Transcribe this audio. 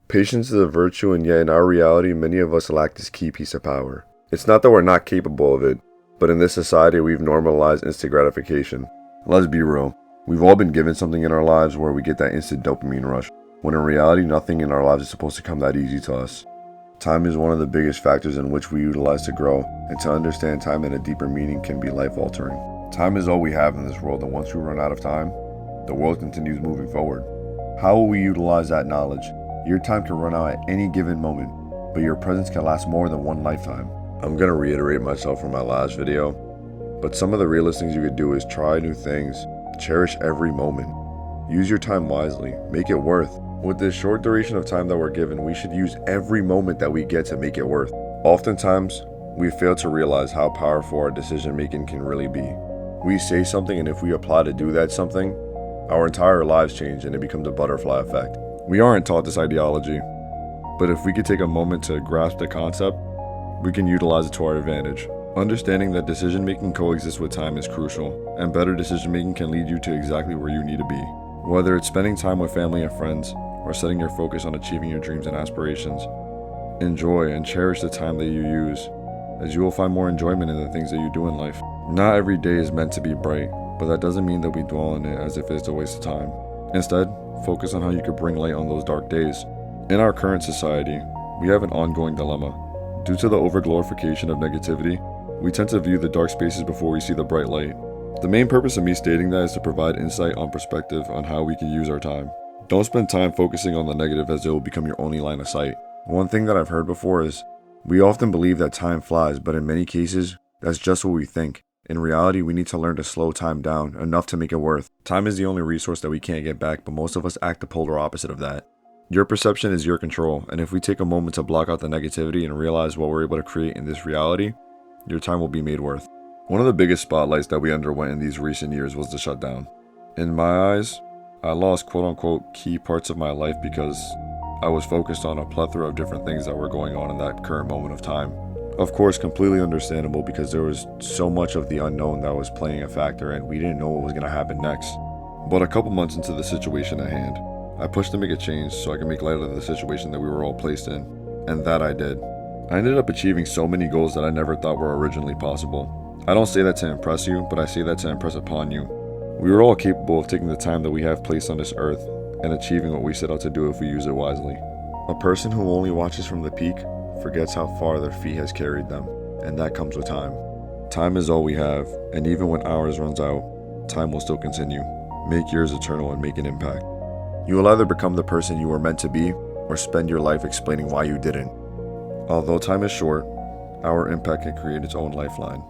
Patience is a virtue, and yet in our reality, many of us lack this key piece of power. It's not that we're not capable of it, but in this society, we've normalized instant gratification. Let's be real. We've all been given something in our lives where we get that instant dopamine rush, when in reality, nothing in our lives is supposed to come that easy to us. Time is one of the biggest factors in which we utilize to grow, and to understand time in a deeper meaning can be life-altering. Time is all we have in this world, and once we run out of time, the world continues moving forward. How will we utilize that knowledge? Your time can run out at any given moment, but your presence can last more than one lifetime. I'm gonna reiterate myself from my last video, but some of the realest things you could do is try new things, cherish every moment, use your time wisely, make it worth. With this short duration of time that we're given, we should use every moment that we get to make it worth. Oftentimes, we fail to realize how powerful our decision making can really be. We say something, and if we apply to do that something, our entire lives change and it becomes a butterfly effect. We aren't taught this ideology, but if we could take a moment to grasp the concept, we can utilize it to our advantage. Understanding that decision making coexists with time is crucial, and better decision making can lead you to exactly where you need to be. Whether it's spending time with family and friends, or setting your focus on achieving your dreams and aspirations, enjoy and cherish the time that you use, as you will find more enjoyment in the things that you do in life. Not every day is meant to be bright, but that doesn't mean that we dwell on it as if it's a waste of time. Instead, focus on how you could bring light on those dark days. In our current society, we have an ongoing dilemma. Due to the overglorification of negativity, we tend to view the dark spaces before we see the bright light. The main purpose of me stating that is to provide insight on perspective on how we can use our time. Don't spend time focusing on the negative as it will become your only line of sight. One thing that I've heard before is, we often believe that time flies, but in many cases, that's just what we think. In reality, we need to learn to slow time down enough to make it worth. Time is the only resource that we can't get back, but most of us act the polar opposite of that. Your perception is your control, and if we take a moment to block out the negativity and realize what we're able to create in this reality, your time will be made worth. One of the biggest spotlights that we underwent in these recent years was the shutdown. In my eyes, I lost quote-unquote key parts of my life because I was focused on a plethora of different things that were going on in that current moment of time. Of course, completely understandable because there was so much of the unknown that was playing a factor and we didn't know what was going to happen next. But a couple months into the situation at hand, I pushed to make a change so I could make light of the situation that we were all placed in, and that I did. I ended up achieving so many goals that I never thought were originally possible. I don't say that to impress you, but I say that to impress upon you. We are all capable of taking the time that we have placed on this earth and achieving what we set out to do if we use it wisely. A person who only watches from the peak forgets how far their feet has carried them, and that comes with time. Time is all we have, and even when ours runs out, time will still continue. Make yours eternal and make an impact. You will either become the person you were meant to be, or spend your life explaining why you didn't. Although time is short, our impact can create its own lifeline.